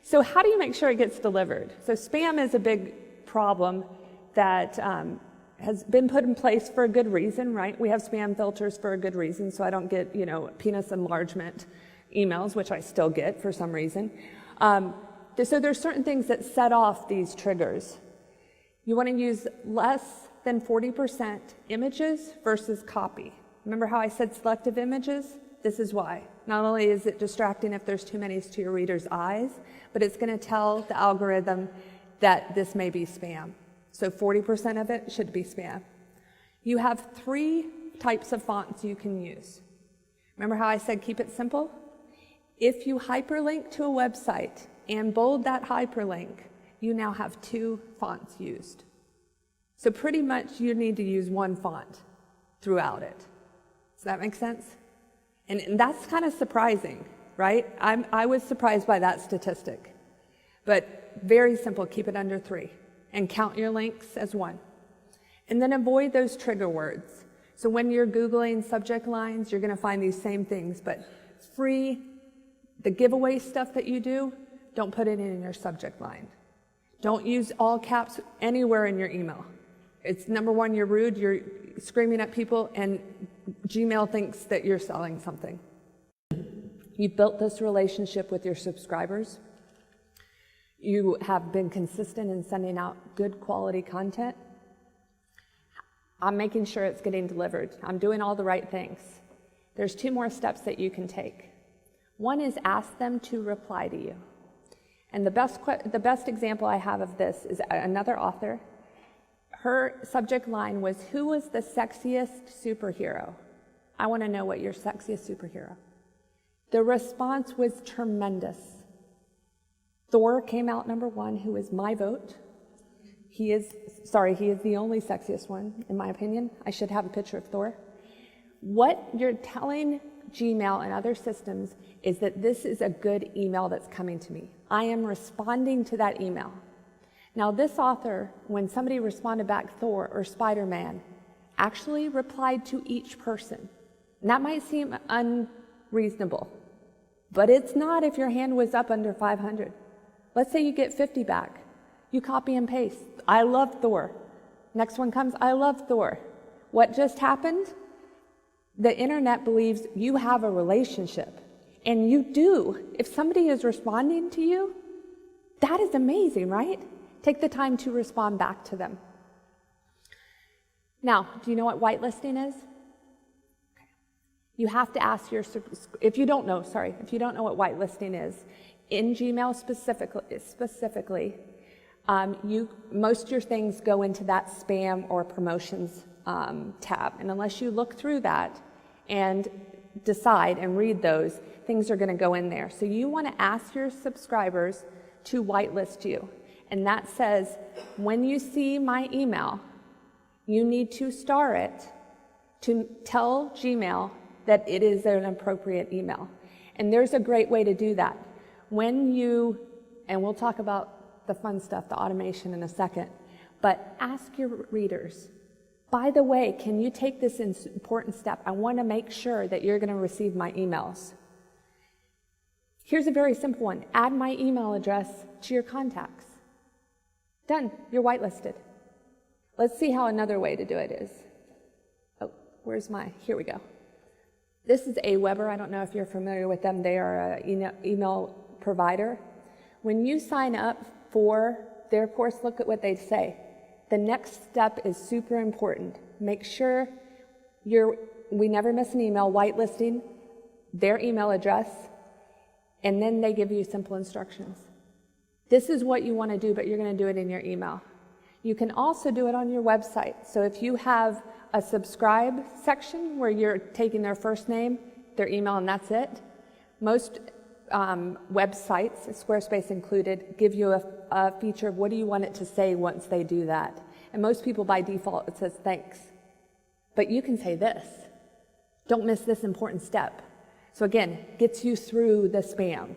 So how do you make sure it gets delivered? So spam is a big problem that has been put in place for a good reason, right? We have spam filters for a good reason, so I don't get, penis enlargement emails, which I still get for some reason. So there's certain things that set off these triggers. You want to use less than 40% images versus copy. Remember how I said selective images? This is why. Not only is it distracting if there's too many to your reader's eyes, but it's going to tell the algorithm that this may be spam. So 40% of it should be spam. You have 3 types of fonts you can use. Remember how I said keep it simple? If you hyperlink to a website and bold that hyperlink, you now have 2 fonts used. So pretty much you need to use 1 font throughout it. Does that make sense? And that's kind of surprising, right? I was surprised by that statistic. But very simple, keep it under 3. And count your links as 1. And then avoid those trigger words. So when you're Googling subject lines, you're going to find these same things, but the giveaway stuff that you do, don't put it in your subject line. Don't use all caps anywhere in your email. It's number 1, you're rude, you're screaming at people, and Gmail thinks that you're selling something. You've built this relationship with your subscribers. You have been consistent in sending out good quality content. I'm making sure it's getting delivered. I'm doing all the right things. There's 2 more steps that you can take. One is ask them to reply to you. And the best example I have of this is another author. Her subject line was, who was the sexiest superhero? I want to know what your sexiest superhero. The response was tremendous. Thor came out number 1, who is my vote. He is the only sexiest one, in my opinion. I should have a picture of Thor. What you're telling Gmail and other systems is that this is a good email that's coming to me. I am responding to that email. Now, this author, when somebody responded back Thor or Spider-Man, actually replied to each person. And that might seem unreasonable, but it's not if your hand was up under 500. Let's say you get 50 back. You copy and paste. I love Thor. Next one comes, I love Thor. What just happened? The internet believes you have a relationship. And you do. If somebody is responding to you, that is amazing, right? Take the time to respond back to them. Now, do you know what whitelisting is? You have to ask if you don't know what whitelisting is, in Gmail specifically, most of your things go into that spam or promotions tab. And unless you look through that and decide and read those, things are going to go in there. So you want to ask your subscribers to whitelist you. And that says, when you see my email, you need to star it to tell Gmail that it is an appropriate email. And there's a great way to do that. And we'll talk about the fun stuff, the automation in a second, but ask your readers, by the way, can you take this important step? I want to make sure that you're going to receive my emails. Here's a very simple one. Add my email address to your contacts. Done. You're whitelisted. Let's see how another way to do it is. Oh, here we go. This is Aweber. I don't know if you're familiar with them. They are an email provider. When you sign up for their course, look at what they say. The next step is super important. Make sure we never miss an email, whitelisting their email address, and then they give you simple instructions. This is what you want to do, but you're going to do it in your email. You can also do it on your website. So if you have a subscribe section where you're taking their first name, their email, and that's it, most websites, Squarespace included, give you a feature of what do you want it to say once they do that. And most people by default, it says thanks. But you can say this. Don't miss this important step. So again, gets you through the spam.